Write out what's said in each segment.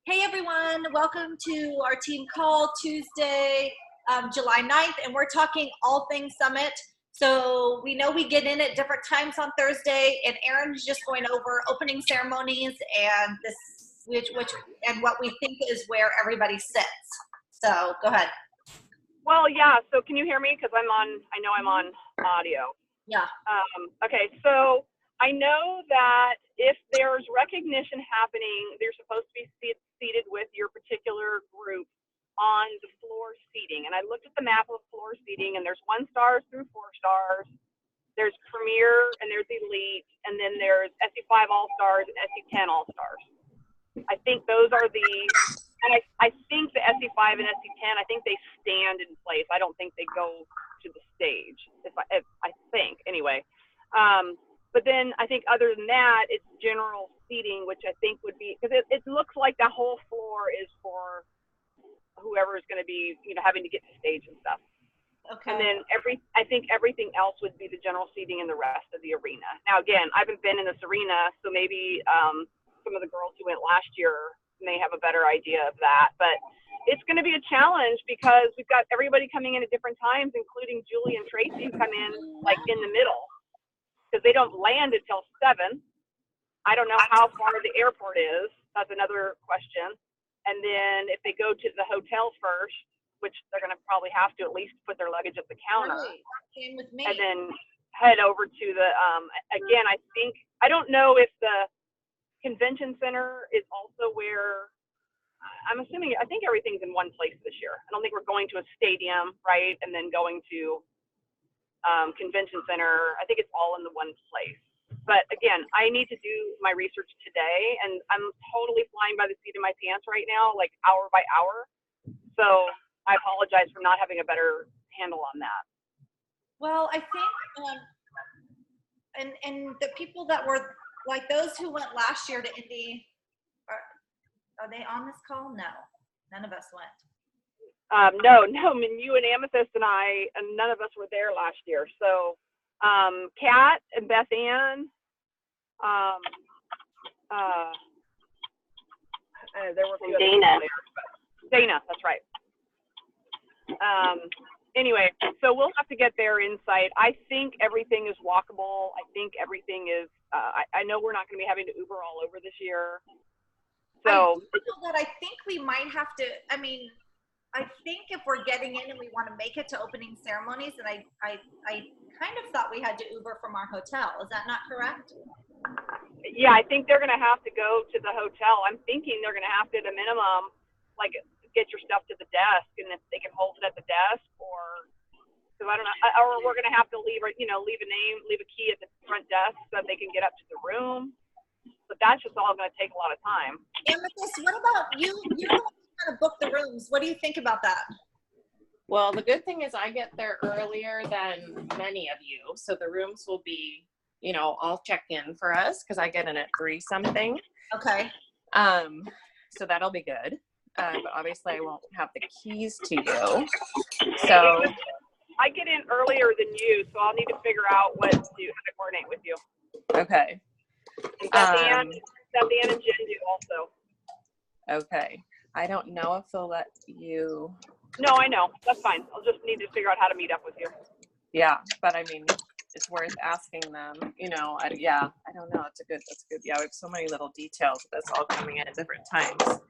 Hey everyone, welcome to our team call Tuesday, July 9th, and we're talking all things summit. So we know we get in at different times on Thursday, and Erin's just going over opening ceremonies and and what we think is where everybody sits. So go ahead. Well, yeah. So can you hear me? Because I know I'm on audio. Yeah. Okay. So I know that if there's recognition happening, they're supposed to be seated with your particular group on the floor seating. And I looked at the map of floor seating, and there's 1 stars through 4 stars. There's Premier, and there's Elite, and then there's SE5 All Stars and SE10 All Stars. I think those are and I think the SE5 and SE10, I think they stand in place. I don't think they go to the stage, if I think, anyway. But then I think other than that, it's general seating, which I think would be, because it looks like the whole floor is for whoever is going to be, having to get to stage and stuff. Okay. And then I think everything else would be the general seating in the rest of the arena. Now, again, I haven't been in this arena, so maybe some of the girls who went last year may have a better idea of that. But it's going to be a challenge because we've got everybody coming in at different times, including Julie and Tracy, who come in like in the middle because they don't land until 7. I don't know how far the airport is. That's another question. And then if they go to the hotel first, which they're going to probably have to at least put their luggage at the counter. Right. Same with me. And then head over to the, again, I don't know if the convention center is also where, I think everything's in one place this year. I don't think we're going to a stadium, right? And then going to convention center. I think it's all in the one place. But again, I need to do my research today, and I'm totally flying by the seat of my pants right now, like hour by hour. So I apologize for not having a better handle on that. Well, I think, and the people that were like those who went last year to Indy, are they on this call? No, none of us went. No. I mean, you and Amethyst and I, and none of us were there last year. So, Kat and Beth Ann, there were a few Dana. Dana, that's right. Anyway, so we'll have to get their insight. I think everything is walkable. I think everything is, I know we're not going to be having to Uber all over this year. So I think we might have to, I think if we're getting in and we want to make it to opening ceremonies, and I kind of thought we had to Uber from our hotel. Is that not correct? Yeah, I think they're going to have to go to the hotel. I'm thinking they're going to have to, at a minimum, like, get your stuff to the desk, and if they can hold it at the desk, or because I don't know, or we're going to have to leave a key at the front desk so that they can get up to the room. But that's just all going to take a lot of time. Amethyst, what about you? You're the one who kind of book the rooms. What do you think about that? Well, the good thing is I get there earlier than many of you. So the rooms will be, all checked in for us because I get in at 3 something. Okay. So that'll be good. But obviously I won't have the keys to you. So I get in earlier than you, so I'll need to figure out how to coordinate with you. Okay. And Beth Ann and Jen do also. Okay. I don't know if they'll let you. No, I know. That's fine. I'll just need to figure out how to meet up with you. Yeah, but I mean, it's worth asking them. I don't know. That's good. Yeah, we have so many little details that's all coming in at different times.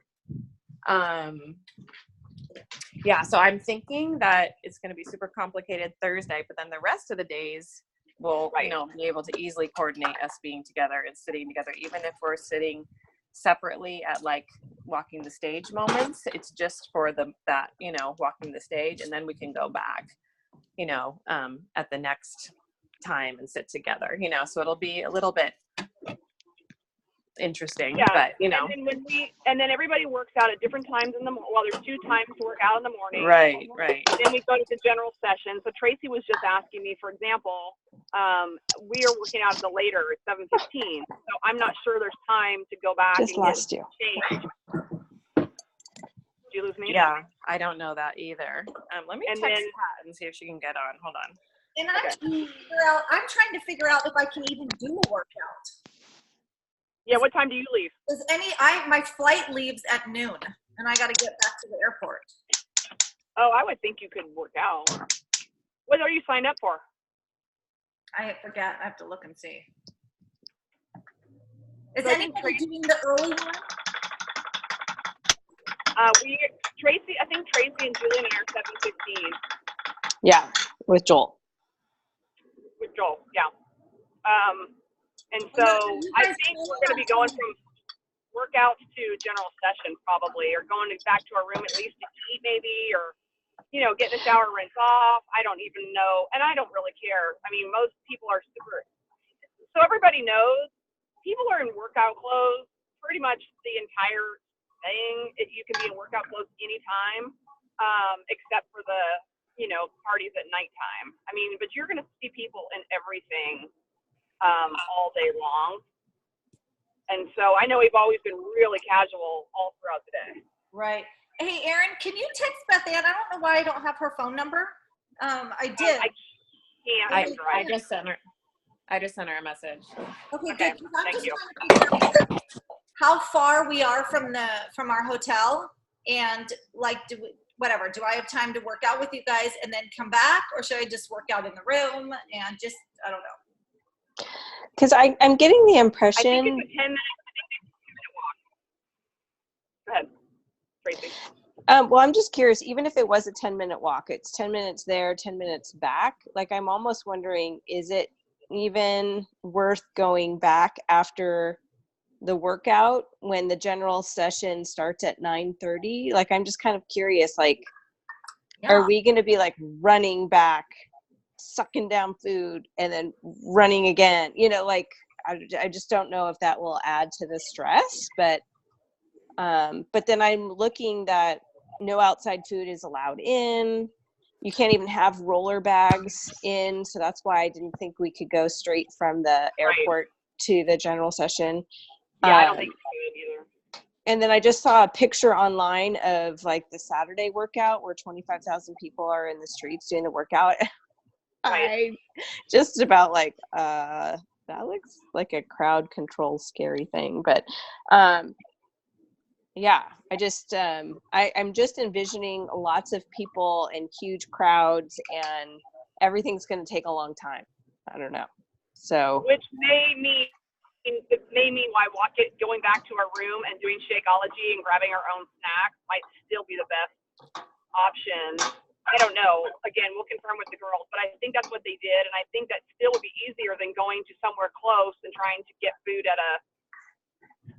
Yeah, so I'm thinking that it's going to be super complicated Thursday, but then the rest of the days we'll, be able to easily coordinate us being together and sitting together, even if we're sitting separately at like walking the stage moments. It's just for walking the stage, and then we can go back, at the next time and sit together, so it'll be a little bit interesting, but and then everybody works out at different times there's 2 times to work out in the morning, right. Then we go to the general session. So Tracy was just asking me, for example, we are working out the later at 7:15, so I'm not sure there's time to go back just and lost get you Did you lose me? Yeah, I don't know that either. Let me text Pat and see if she can get on. Hold on. And I'm trying to figure out if I can even do a workout. Yeah, what time do you leave? My flight leaves at noon, and I got to get back to the airport. Oh, I would think you could work out. What are you signed up for? I forget. I have to look and see. Is So anybody doing the early one? Tracy, I think Tracy and Julian are 7:15. Yeah, with Joel. With Joel, yeah. And so I think we're going to be going from workouts to general session probably, or going back to our room at least to eat maybe, or, getting a shower, rinse off. I don't even know. And I don't really care. I mean, most people are so everybody knows people are in workout clothes pretty much the entire thing. You can be in workout clothes anytime, except for the, parties at nighttime. I mean, but you're going to see people in everything all day long. And so I know we've always been really casual all throughout the day. Right. Hey, Erin, can you text Beth Ann? I don't know why I don't have her phone number. I did. I can't. I just sent her. I just sent her a message. Okay, Okay, good. 'Cause I'm thank just you. trying to figure out how far we are from our hotel, and like, do I have time to work out with you guys and then come back, or should I just work out in the room and just, I don't know. Because I'm getting the I impression. think it's a 10-minute walk. Go ahead, Tracy. Well, I'm just curious, even if it was a 10-minute walk, it's 10 minutes there, 10 minutes back. Like, I'm almost wondering, is it even worth going back after the workout when the general session starts at 9:30? Like, I'm just kind of curious, like, are we going to be like running back, sucking down food, and then running again? Like, I just don't know if that will add to the stress, but then I'm looking that no outside food is allowed in. You can't even have roller bags in. So that's why I didn't think we could go straight from the airport to the general session. Yeah, I don't think so either. And then I just saw a picture online of like the Saturday workout where 25,000 people are in the streets doing the workout. Right. I just about like, that looks like a crowd control scary thing. But yeah, I just, I'm just envisioning lots of people and huge crowds, and everything's going to take a long time. I don't know. So, Which may mean why going back to our room and doing Shakeology and grabbing our own snacks might still be the best option. I don't know. Again, we'll confirm with the girls, but I think that's what they did, and I think that still would be easier than going to somewhere close and trying to get food at a,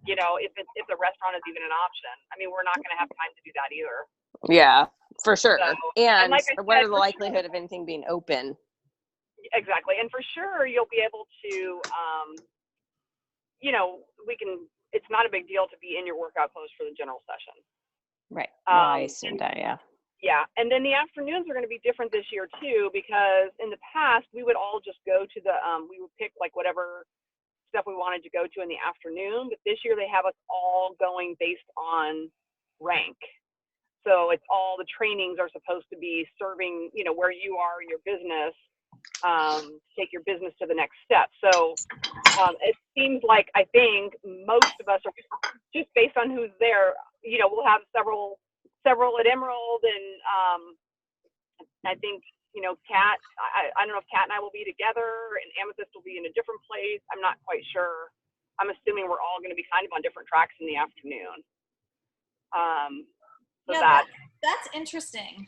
if the restaurant is even an option. I mean, we're not going to have time to do that either. yeah, for sure. So, and like I what said, are the likelihood of anything being open? Exactly. And for sure, you'll be able to, it's not a big deal to be in your workout clothes for the general session. Right. I assumed that, yeah. Yeah. And then the afternoons are going to be different this year too, because in the past, we would all just go to we would pick like whatever stuff we wanted to go to in the afternoon. But this year they have us all going based on rank. So it's all the trainings are supposed to be serving, where you are in your business, take your business to the next step. So it seems like, I think most of us are just based on who's there, we'll have several at Emerald, and I think, Kat, I don't know if Kat and I will be together and Amethyst will be in a different place. I'm not quite sure. I'm assuming we're all going to be kind of on different tracks in the afternoon. So yeah, that's interesting.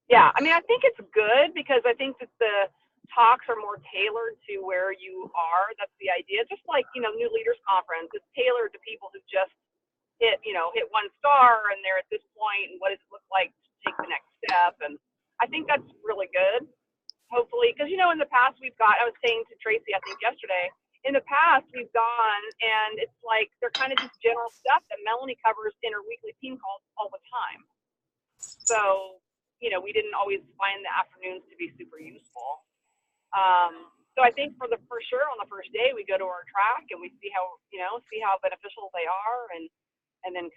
Yeah, I mean, I think it's good because I think that the talks are more tailored to where you are. That's the idea. Just like, New Leaders Conference, it's tailored to people who just hit 1 star and they're at this point, and what does it look like to take the next step? And I think that's really good, hopefully, because, in the past I was saying to Tracy, I think yesterday, in the past we've gone and it's like they're kind of just general stuff that Melanie covers in her weekly team calls all the time. So, we didn't always find the afternoons to be super useful. So I think for sure on the first day we go to our track and we see how beneficial they are, and then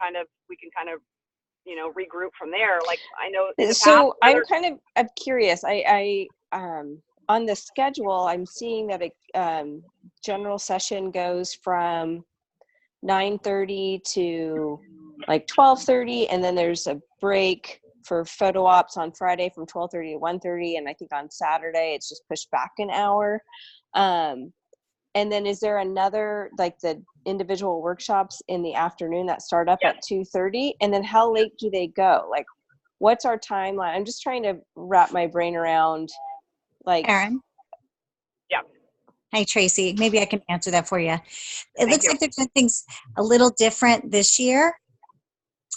we can regroup from there. Like, I know. So I'm curious. I on the schedule, I'm seeing that a general session goes from 9:30 to like 12:30, and then there's a break for photo ops on Friday from 12:30 to 1:30, and I think on Saturday it's just pushed back an hour. And then is there another, like the individual workshops in the afternoon that start up at 2:30? And then how late do they go? Like, what's our timeline? I'm just trying to wrap my brain around, like. Erin? Yeah. Hi, Tracy. Maybe I can answer that for you. It Thank looks you. like they're doing things a little different this year.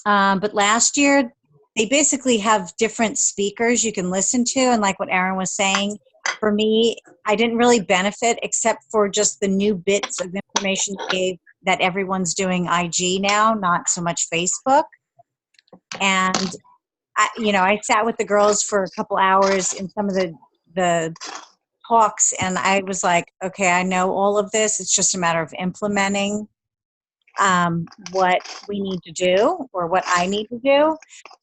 But last year, they basically have different speakers you can listen to. And like what Erin was saying, for me, I didn't really benefit except for just the new bits of information they gave that everyone's doing IG now, not so much Facebook. And, I sat with the girls for a couple hours in some of the talks, and I was like, okay, I know all of this. It's just a matter of implementing what we need to do or what I need to do.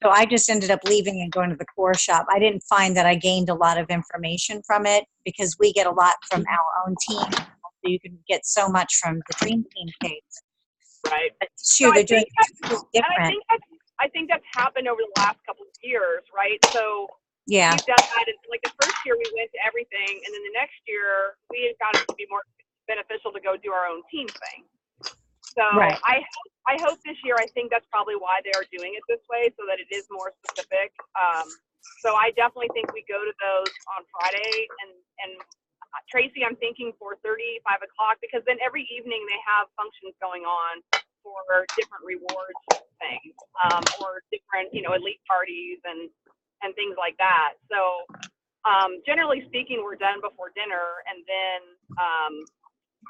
So I just ended up leaving and going to the core shop. I didn't find that I gained a lot of information from it because we get a lot from our own team. So you can get so much from the Dream Team page. Right. But this year they're doing something And different. I think that's happened over the last couple of years, right? So Yeah. we've done that. It's like the first year we went to everything, and then the next year we found it to be more beneficial to go do our own team thing. So Right. I hope this year, I think that's probably why they are doing it this way, so that it is more specific. So I definitely think we go to those on Friday, and Tracy, I'm thinking 4:30, 5 o'clock, because then every evening they have functions going on for different rewards things, or different, elite parties and things like that. So generally speaking, we're done before dinner, and then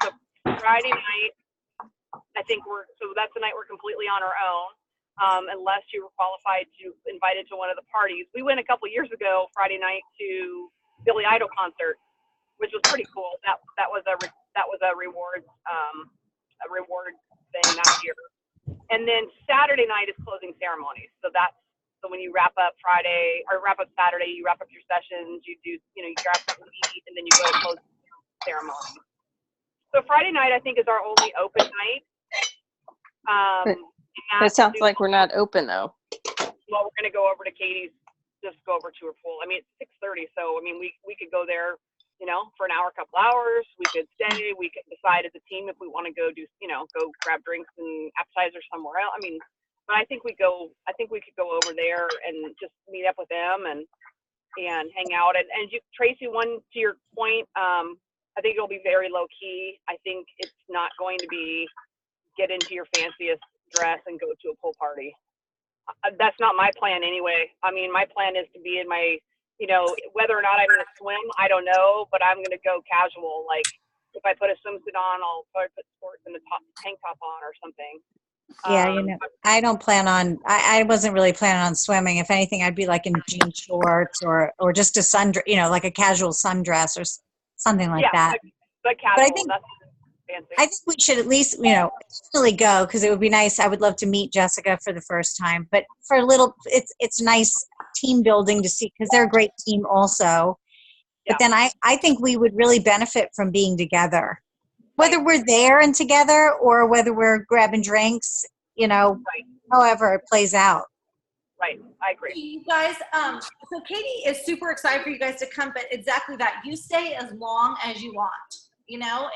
the Friday night, I think so that's the night we're completely on our own, unless you were qualified to invited to one of the parties. We went a couple years ago Friday night to Billy Idol concert, which was pretty cool. That was a reward thing that year. And then Saturday night is closing ceremonies. So when you wrap up Friday or wrap up Saturday, you wrap up your sessions, you do, you grab something to eat, and then you go to closing ceremony. So Friday night, I think, is our only open night. It sounds like we're not open though. Well, we're going to go over to Katie's, just go over to her pool. I mean, it's 6:30, so I mean, we could go there, for an hour, couple hours. We could stay. We could decide as a team if we want to go do, go grab drinks and appetizers somewhere else. I mean, but I think we could go over there and just meet up with them and hang out. And Tracy, one to your point, I think it'll be very low key. I think it's not going to be get into your fanciest dress and go to a pool party. That's not my plan anyway. I mean, my plan is to be in my, whether or not I'm going to swim, I don't know, but I'm going to go casual. Like if I put a swimsuit on, I'll probably put sports and a tank top on or something. Yeah, I don't plan on, I wasn't really planning on swimming. If anything, I'd be like in jean shorts or just a sundress, like a casual sundress or something like that. But casual, But I think, that's fancy. I think we should at least, really go because it would be nice. I would love to meet Jessica for the first time, but for a little, it's nice team building to see because they're a great team also. But then I think we would really benefit from being together, whether we're there and together or whether we're grabbing drinks, however it plays out. Right, I agree. You guys, so Katie is super excited for you guys to come, but exactly that. You stay as long as you want,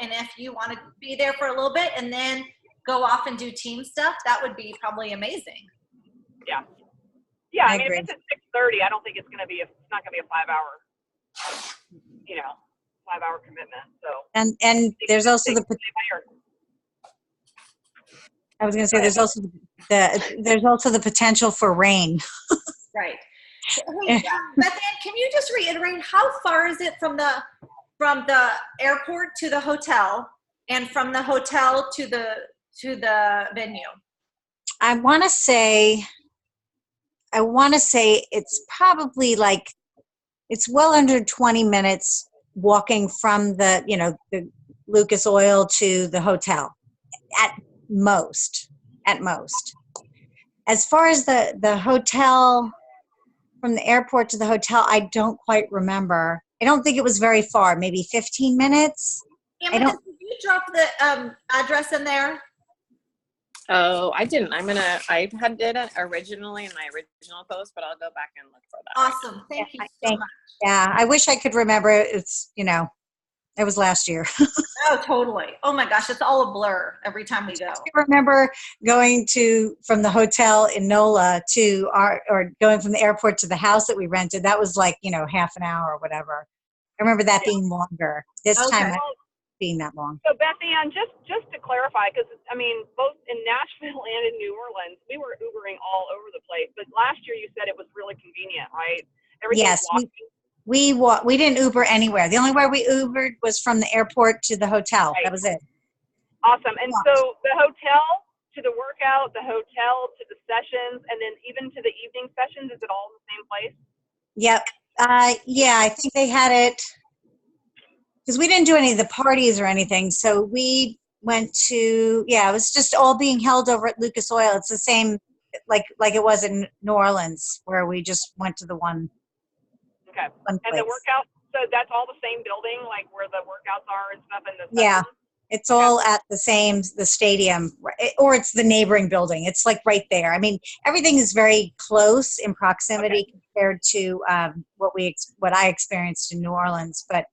and if you want to be there for a little bit and then go off and do team stuff, that would be probably amazing. Yeah. Yeah, I mean, agree. if it's at 6:30, I don't think it's not going to be a 5-hour, 5-hour commitment. So. And there's also I was going to say there's also the potential for rain. Right. Hey, Beth Ann, can you just reiterate how far is it from the airport to the hotel and from the hotel to the venue? I want to say it's probably it's well under 20 minutes walking from the Lucas Oil to the hotel at most. As far as the hotel, from the airport to the hotel, I don't quite remember. I don't think it was very far, maybe 15 minutes. Amethyst, did you drop the address in there? Oh, I didn't. I had did it originally in my original post, but I'll go back and look for that. Awesome. Thank you I so think- much. Yeah, I wish I could remember. It's, it was last year. Oh, totally. Oh my gosh, it's all a blur every time we go. I remember going from the hotel in NOLA or going from the airport to the house that we rented. That was like, half an hour or whatever. I remember that being longer. This time, Okay. I don't being that long. So Beth Ann, just to clarify, because I mean, both in Nashville and in New Orleans, we were Ubering all over the place. But last year you said it was really convenient, right? Everything's Yes, walking. we didn't Uber anywhere. The only way we Ubered was from the airport to the hotel. Right. That was it. Awesome. And so the hotel to the workout, the hotel to the sessions, and then even to the evening sessions, is it all in the same place? Yep. Yeah, I think they had it because we didn't do any of the parties or anything. So we went to, it was just all being held over at Lucas Oil. It's the same like it was in New Orleans where we just went to the one Okay. place. And the workout, so that's all the same building, like where the workouts are and stuff in the Yeah. sessions? It's all at the stadium, or it's the neighboring building. It's like right there. I mean, everything is very close in proximity compared to what I experienced in New Orleans. But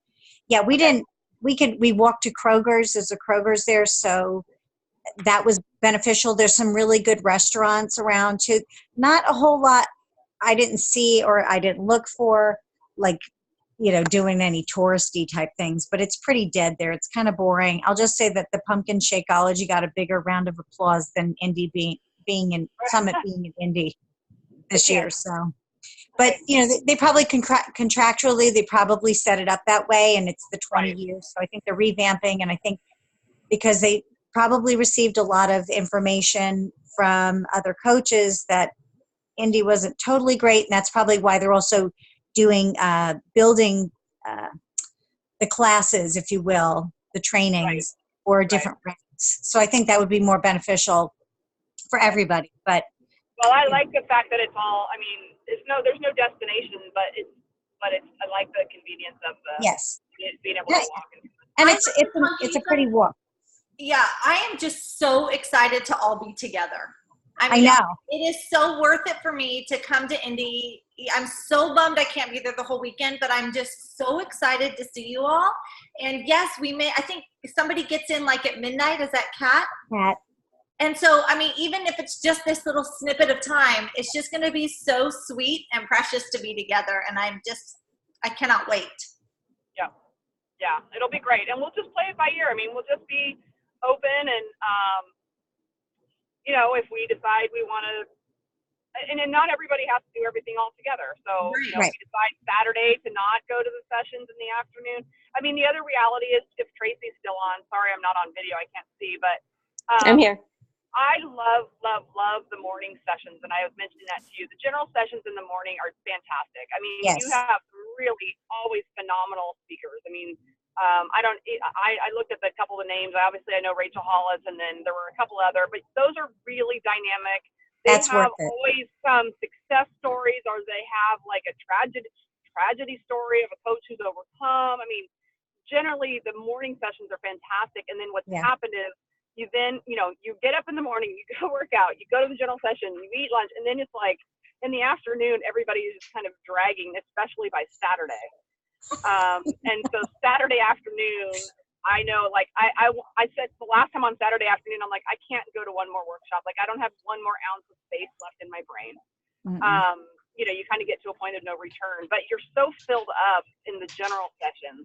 yeah, we didn't. We walked to Kroger's. There's a Kroger's there, so that was beneficial. There's some really good restaurants around too. Not a whole lot I didn't see or I didn't look for, like, doing any touristy type things, but it's pretty dead there. It's kind of boring. I'll just say that the Pumpkin Shakeology got a bigger round of applause than Indy being in Summit being in Indy this year. So, but they probably contractually, they probably set it up that way, and it's the 20 years. So I think they're revamping, and I think because they probably received a lot of information from other coaches that Indy wasn't totally great, and that's probably why they're also doing building the classes, if you will, the trainings for different ranks. So I think that would be more beneficial for everybody. But well, I like the fact that it's all. I mean, there's no destination, but I like the convenience of being able to walk. And it's a pretty walk. Yeah, I am just so excited to all be together. I know. It is so worth it for me to come to Indy. I'm so bummed I can't be there the whole weekend, but I'm just so excited to see you all. And yes, I think somebody gets in like at midnight. Is that Kat? Kat. And so, I mean, even if it's just this little snippet of time, it's just going to be so sweet and precious to be together. And I cannot wait. Yeah, it'll be great. And we'll just play it by ear. I mean, we'll just be open and, if we decide we want to, and then not everybody has to do everything all together. So, we decide Saturday to not go to the sessions in the afternoon. I mean, the other reality is if Tracy's still on, sorry, I'm not on video, I can't see, but I'm here. I love the morning sessions, and I was mentioning that to you. The general sessions in the morning are fantastic. I mean, you have really always phenomenal speakers. I mean, I looked at a couple of the names. Obviously, I know Rachel Hollis, and then there were a couple other, but those are really dynamic. They have always some success stories, or they have like a tragedy story of a coach who's overcome. I mean, generally the morning sessions are fantastic. And then what's happened is you get up in the morning, you go work out, you go to the general session, you eat lunch, and then it's like in the afternoon, everybody is just kind of dragging, especially by Saturday. And so Saturday afternoon, I know, like I said the last time on Saturday afternoon, I'm like, I can't go to one more workshop. Like I don't have one more ounce of space left in my brain. Mm-hmm. You kind of get to a point of no return, but you're so filled up in the general sessions,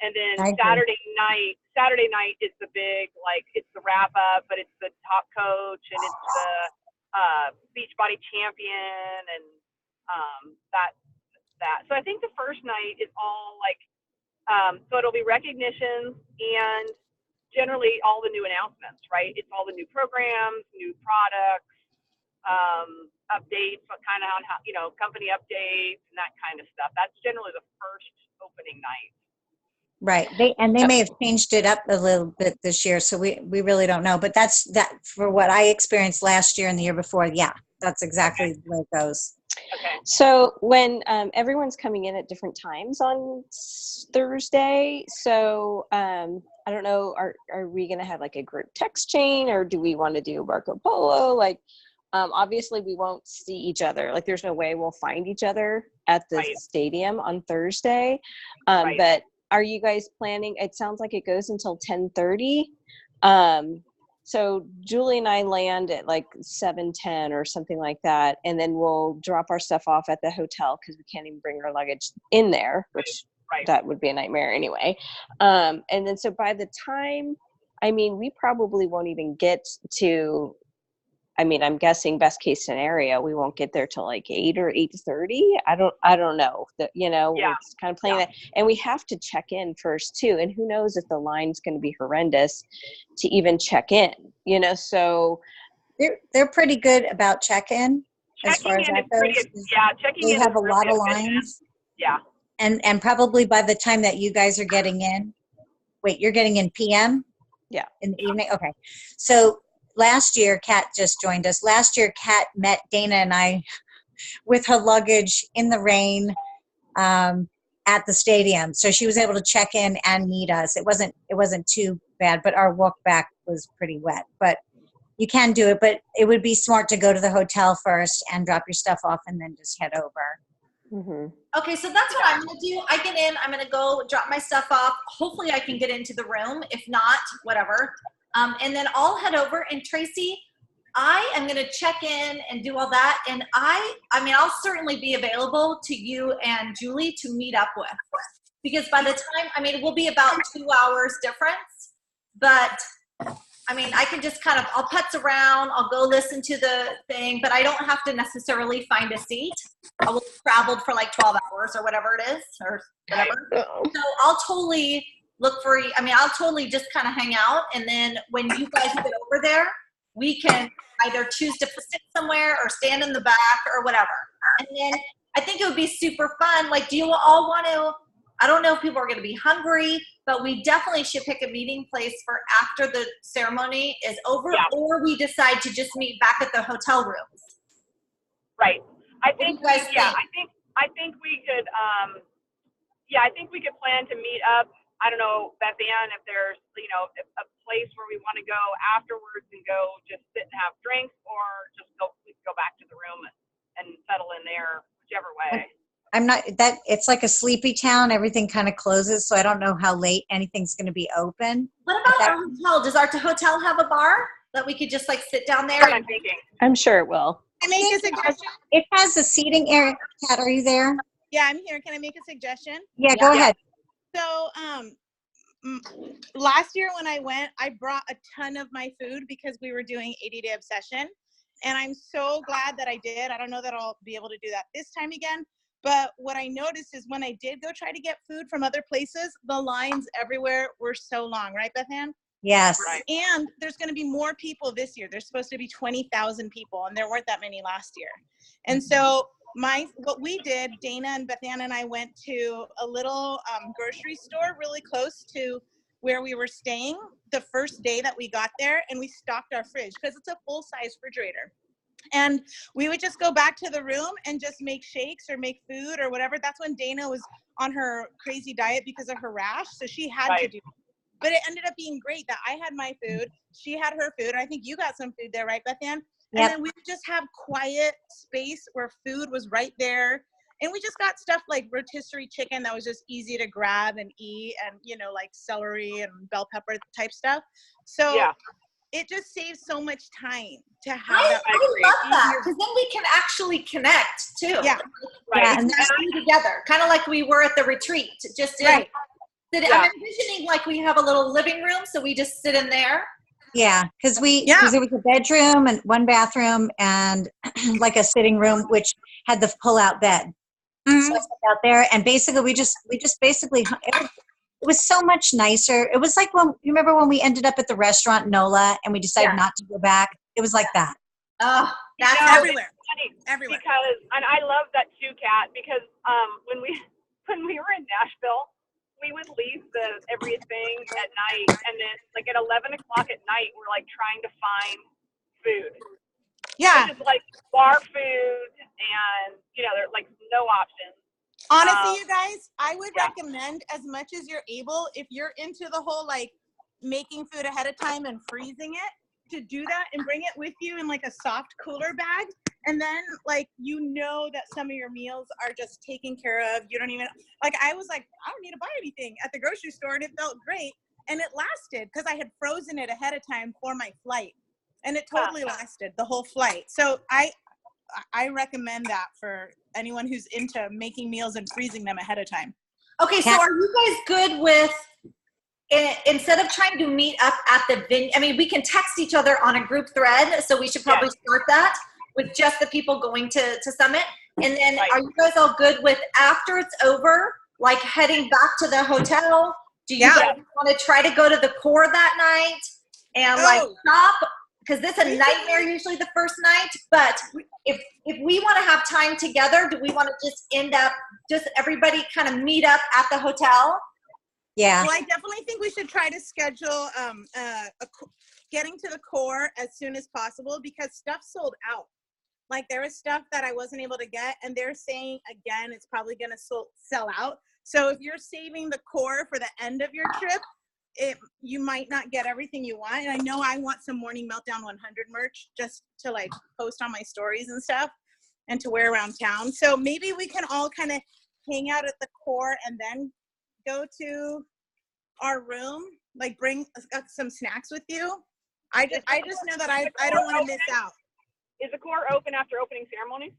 and then Saturday night is the big, like it's the wrap up, but it's the top coach and it's the Beachbody champion and that. So I think the first night is all like, so it'll be recognitions and generally all the new announcements, right? It's all the new programs, new products, updates, kind of on how, company updates and that kind of stuff. That's generally the first opening night. Right. They may have changed it up a little bit this year, so we really don't know. But that's that for what I experienced last year and the year before. Yeah, that's exactly the way it goes. Okay. So when everyone's coming in at different times on Thursday, so I don't know, are we going to have like a group text chain, or do we want to do Marco Polo? Like, obviously we won't see each other. Like, there's no way we'll find each other at the Right. stadium on Thursday. Right. But are you guys planning? It sounds like it goes until 10:30. So Julie and I land at like 7:10 or something like that, and then we'll drop our stuff off at the hotel because we can't even bring our luggage in there, which Right. that would be a nightmare anyway. And then so by the time, I mean, we probably won't even get to, I mean, I'm guessing best case scenario, we won't get there till like 8 or 8:30. I don't know that, you know, Yeah. it's kind of playing that. And we have to check in first too. And who knows if the line's going to be horrendous to even check in, you know? So They're pretty good about check-in as far as Checking in that is pretty goes. good. Yeah, checking They in have is a lot really of efficient. lines. Yeah. And probably by the time that you guys are getting in, wait, you're getting in PM? Yeah. In the evening? Okay. So last year, Kat just joined us. Last year, Kat met Dana and I with her luggage in the rain at the stadium. So she was able to check in and meet us. It wasn't too bad, but our walk back was pretty wet. But you can do it, but it would be smart to go to the hotel first and drop your stuff off and then just head over. Okay, so that's what I'm gonna do. I get in, I'm gonna go drop my stuff off. Hopefully I can get into the room. If not, whatever. And then I'll head over, and Tracy, I am gonna check in and do all that. And I mean, I'll certainly be available to you and Julie to meet up with. Because by the time, I mean, it will be about 2 hours difference, but I mean, I can just kind of, I'll putz around, I'll go listen to the thing, but I don't have to necessarily find a seat. I will have traveled for like 12 hours or whatever it is, or whatever. So I'll totally look for, I mean, I'll totally just kind of hang out. And then when you guys get over there, we can either choose to sit somewhere or stand in the back or whatever. And then I think it would be super fun. Like, do you all want to, I don't know if people are going to be hungry, but we definitely should pick a meeting place for after the ceremony is over, or we decide to just meet back at the hotel rooms. Right. I think, What do you guys think? I think we could, I think we could plan to meet up. I don't know, Beth Ann, if there's, you know, a place where we want to go afterwards and go just sit and have drinks, or just we can go back to the room and settle in there, whichever way. I'm not that it's like a sleepy town. Everything kind of closes, so I don't know how late anything's going to be open. What about our hotel? Does our hotel have a bar that we could just like sit down there? That's what I'm thinking. I'm sure it will. Can I make a suggestion? It has a seating area. Kat, are you there? Yeah, I'm here. Can I make a suggestion? Yeah, go ahead. So, last year when I went, I brought a ton of my food because we were doing 80-day obsession. And I'm so glad that I did. I don't know that I'll be able to do that this time again. But what I noticed is when I did go try to get food from other places, the lines everywhere were so long. Right, Beth Ann? Yes. Right. And there's going to be more people this year. There's supposed to be 20,000 people, and there weren't that many last year. And so what we did, Dana and Beth Ann and I went to a little grocery store really close to where we were staying the first day that we got there, and we stocked our fridge because it's a full-size refrigerator. And we would just go back to the room and just make shakes or make food or whatever. That's when Dana was on her crazy diet because of her rash, so she had to do it. But it ended up being great that I had my food, she had her food, and I think you got some food there, right, Beth Ann? And then we would just have quiet space where food was right there. And we just got stuff like rotisserie chicken that was just easy to grab and eat, and, you know, like celery and bell pepper type stuff. So it just saves so much time to have that. I love that, because then we can actually connect too. Yeah. Right. Yeah, and be together, kind of like we were at the retreat. Just I'm envisioning like we have a little living room, so we just sit in there. Yeah, because there was a bedroom and one bathroom and like a sitting room, which had the pull-out bed. So I sat out there, and basically we just basically it was so much nicer. It was like when you remember when we ended up at the restaurant NOLA and we decided not to go back. It was like that. Oh, that's everywhere. Funny, Everywhere. Because, and I love that too, Kat, because when we were in Nashville, we would leave everything at night, and then like at 11 o'clock at night, we're like trying to find food. Yeah. It's like bar food, and you know, there's like no options. Honestly, you guys, I would recommend, as much as you're able, if you're into the whole like making food ahead of time and freezing it, to do that and bring it with you in like a soft cooler bag. And then like, you know that some of your meals are just taken care of. You don't even, like, I was like, I don't need to buy anything at the grocery store, and it felt great. And it lasted because I had frozen it ahead of time for my flight. And it totally lasted the whole flight. So I recommend that for anyone who's into making meals and freezing them ahead of time. Okay, so are you guys good with, instead of trying to meet up at the venue, I mean, we can text each other on a group thread, so we should probably start that with just the people going to Summit. And then are you guys all good with, after it's over, like heading back to the hotel? Do you guys want to try to go to the core that night and like shop? Because this is a nightmare usually the first night, but if we want to have time together, do we want to just end up, just everybody kind of meet up at the hotel? Yeah. Well, I definitely think we should try to schedule getting to the core as soon as possible, because stuff sold out. Like, there was stuff that I wasn't able to get, and they're saying again it's probably going to sell out. So if you're saving the core for the end of your trip, you might not get everything you want. And I know I want some Morning Meltdown 100 merch just to like post on my stories and stuff and to wear around town. So maybe we can all kind of hang out at the core and then go to our room, like bring some snacks with you. I just know that I don't want to miss out. Is the core open after opening ceremonies?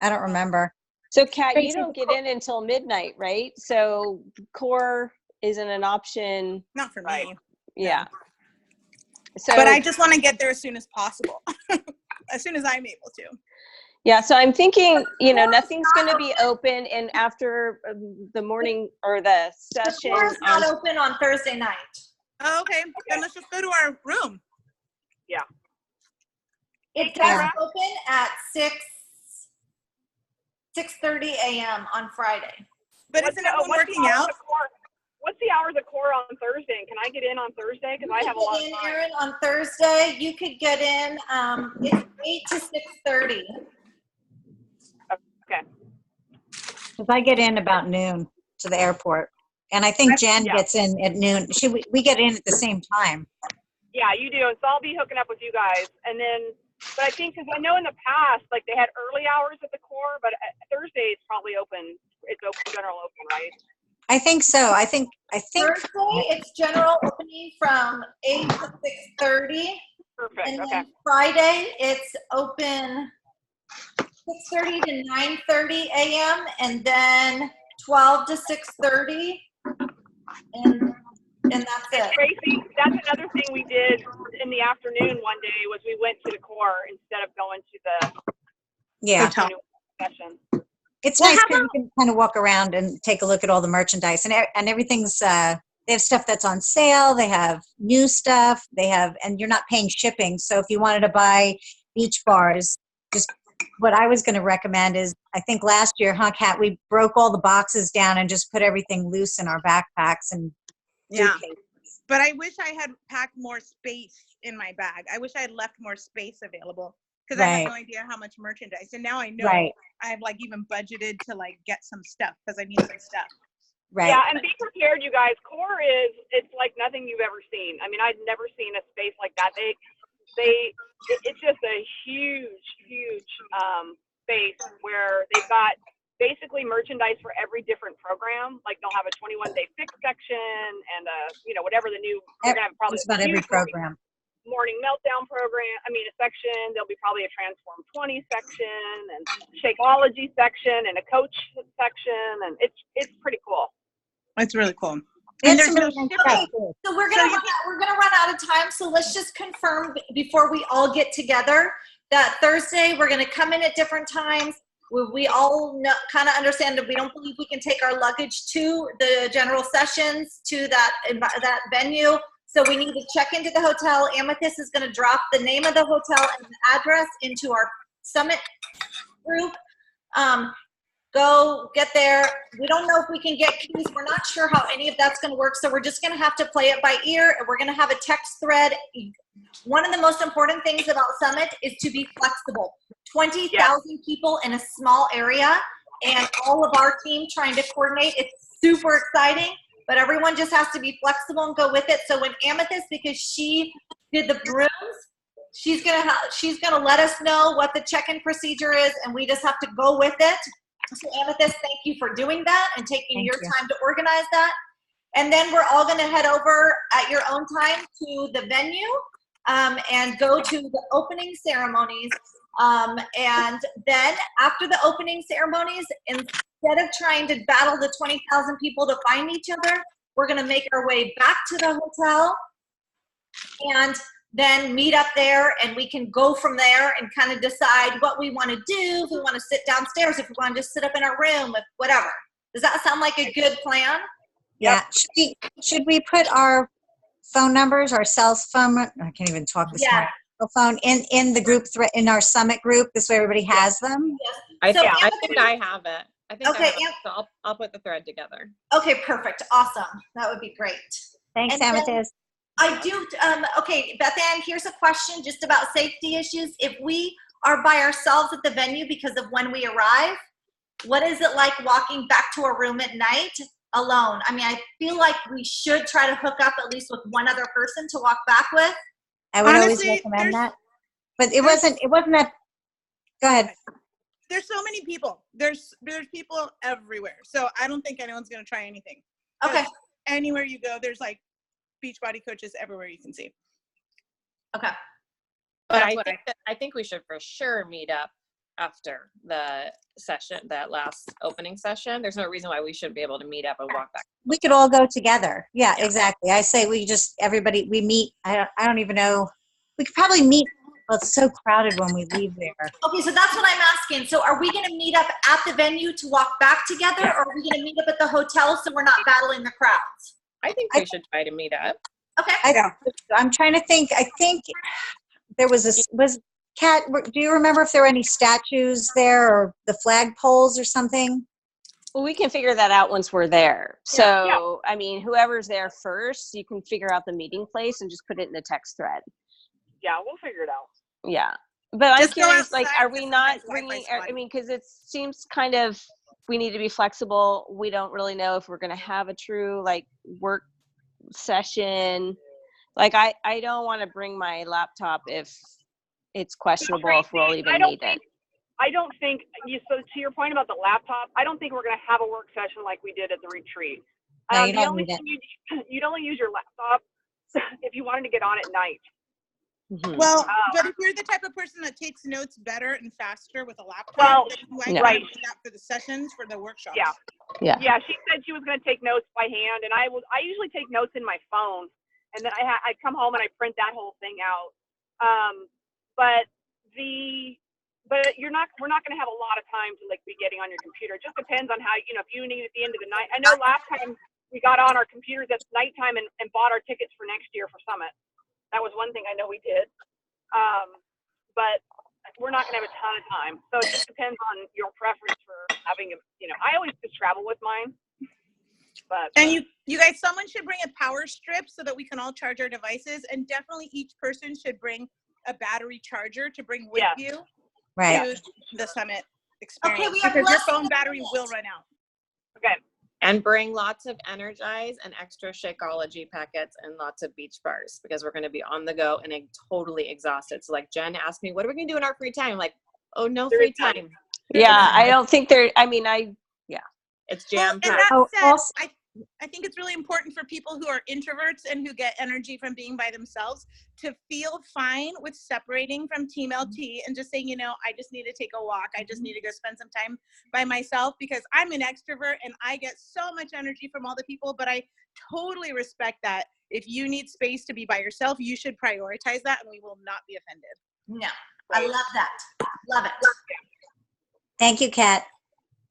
I don't remember. So Kat, you don't get in until midnight, right? So core isn't an option. Not for me. Yeah. So, but I just want to get there as soon as possible, as soon as I'm able to. Yeah. So I'm thinking, nothing's going to be open, and after the morning or the session. The core is not open on Thursday night. Oh, okay. Then let's just go to our room. Yeah. It does open at 6:30 a.m. on Friday. But isn't everyone working out? What's the hours of core on Thursday? And can I get in on Thursday? Because I have a lot of time. Erin, on Thursday, you could get in. It's 8 to 6:30. Okay. Because I get in about noon to the airport, and I think Jen gets in at noon. We get in at the same time. Yeah, you do. And so I'll be hooking up with you guys. And then, but I think, because I know in the past, like they had early hours at the core, but Thursday is probably open. It's open, general open, right? I think so. I think Thursday it's general opening from 8 to 6:30. Perfect. And then Friday it's open 6:30 to 9:30 a.m. and then 12 to 6:30. And that's it. Tracy, that's another thing we did in the afternoon one day was we went to the core instead of going to the hotel session. It's nice because you can kind of walk around and take a look at all the merchandise, and everything's, they have stuff that's on sale. They have new stuff. And you're not paying shipping. So if you wanted to buy beach bars, just what I was going to recommend is, I think last year, Kat, we broke all the boxes down and just put everything loose in our backpacks and suitcases. But I wish I had packed more space in my bag. I wish I had left more space available. Because I had no idea how much merchandise, and now I know I've like even budgeted to like get some stuff because I need some stuff. Right. Yeah, and be prepared, you guys. Core it's like nothing you've ever seen. I mean, I'd never seen a space like that. It's just a huge space where they've got basically merchandise for every different program. Like they'll have a 21-day fix section and whatever the new. They're gonna have probably just about every program. Morning Meltdown a section. There'll be probably a Transform 20 section and Shakeology section and a coach section, and it's pretty cool. It's really cool. And there's no shipping. So we're gonna run out of time. So let's just confirm before we all get together that Thursday we're gonna come in at different times. We all kind of understand that we don't believe we can take our luggage to the general sessions to that venue. So we need to check into the hotel. Amethyst is going to drop the name of the hotel and the address into our Summit group. Go get there. We don't know if we can get keys. We're not sure how any of that's going to work. So we're just going to have to play it by ear. And we're going to have a text thread. One of the most important things about Summit is to be flexible. 20,000 people in a small area and all of our team trying to coordinate. It's super exciting. but everyone just has to be flexible and go with it. So when Amethyst, because she did the brooms, she's gonna let us know what the check-in procedure is, and we just have to go with it. So Amethyst, thank you for doing that and taking Thank your you. time to organize that. And then we're all gonna head over at your own time to the venue and go to the opening ceremonies. And then after the opening ceremonies, instead of trying to battle the 20,000 people to find each other, we're gonna make our way back to the hotel and then meet up there, and we can go from there and kind of decide what we want to do, if we want to sit downstairs, if we want to just sit up in our room, if whatever. Does that sound like a good plan? Yeah. Should we put our phone numbers, our cell phone? I can't even talk this Yeah. morning. Phone in the group thread, in our summit group. This way everybody has them. I So think Amethyst- I have it. I think Okay, I have it. So I'll put the thread together. Okay, perfect. Awesome. That would be great. Thanks, And then- Amethyst. I do, okay, Beth Ann, here's a question just about safety issues. If we are by ourselves at the venue because of when we arrive, what is it like walking back to our room at night alone? I mean, I feel like we should try to hook up at least with one other person to walk back with. I would Honestly, always recommend there's- that. But it wasn't that, go ahead. There's so many people. There's people everywhere. So I don't think anyone's gonna try anything. Okay, Anywhere you go, there's like Beachbody coaches everywhere you can see. okay. But That's I think we should for sure meet up after the session, that last opening session. There's no reason why we shouldn't be able to meet up and walk back. We could all go together. Yeah, Yeah. exactly. I say we meet. I don't even know. We could probably meet. Well, it's so crowded when we leave there. Okay, so that's what I'm asking. So are we gonna meet up at the venue to walk back together, or are we gonna meet up at the hotel so we're not battling the crowds? I think we should try to meet up. Okay. I'm trying to think. I think there was Kat, do you remember if there were any statues there or the flagpoles or something? Well, we can figure that out once we're there. Yeah. So, I mean, whoever's there first, you can figure out the meeting place and just put it in the text thread. Yeah, we'll figure it out. Yeah. But I'm Just go curious, like, outside are because we not sometimes Wi-Fi's bringing, I fun. mean, because it seems kind of, we need to be flexible. We don't really know if we're going to have a true, like, work session. Like, I don't want to bring my laptop if it's questionable if we'll even need it. I don't think, so to your point about the laptop, I don't think we're going to have a work session like we did at the retreat. No, you The don't only need it. thing you'd only use your laptop if you wanted to get on at night. Mhm. Well, but if you're the type of person that takes notes better and faster with a laptop, Well, then you might right. want to do that for the sessions, for the workshops. Yeah. Yeah. Yeah, she said she was going to take notes by hand, and I usually take notes in my phone, and then I come home and I print that whole thing out. But we're not going to have a lot of time to like be getting on your computer. It just depends on how, if you need at the end of the night. I know last time we got on our computers at nighttime and bought our tickets for next year for Summit. That was one thing I know we did. But we're not going to have a ton of time. So it just depends on your preference for having I always just travel with mine. But And you guys, someone should bring a power strip so that we can all charge our devices, and definitely each person should bring a battery charger to bring with Yeah. you Right. to the Summit experience. we have because your less phone than a battery minute. will run out. okay. And bring lots of Energize and extra Shakeology packets and lots of beach bars because we're going to be on the go and totally exhausted. So like Jen asked me, what are we going to do in our free time? I'm like, oh, no There free is none. time. Yeah, I don't think there, I mean, It's Well, jam and packed. that Oh, said, also- I think it's really important for people who are introverts and who get energy from being by themselves to feel fine with separating from Team LT and just saying, I just need to take a walk. I just need to go spend some time by myself because I'm an extrovert and I get so much energy from all the people, but I totally respect that. If you need space to be by yourself, you should prioritize that and we will not be offended. No, I love that. Love it. Thank you, Kat.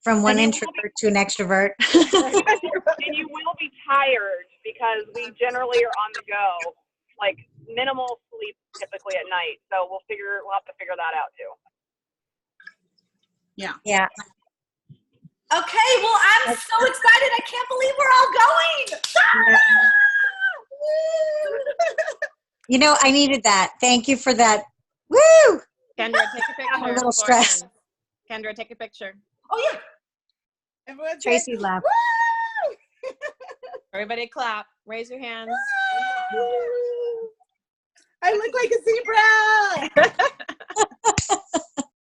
From one And you will introvert to an extrovert. And you will be tired because we generally are on the go, like minimal sleep typically at night. So we'll have to figure that out too. Yeah. Okay, well, I'm so excited. I can't believe we're all going. I needed that. Thank you for that. Woo! Kendra, take a picture. I'm a little for stressed. Ken. Kendra, take a picture. Oh, yeah. Everyone say, Tracy left. "Woo!" Everybody clap. Raise your hands. I look like a zebra.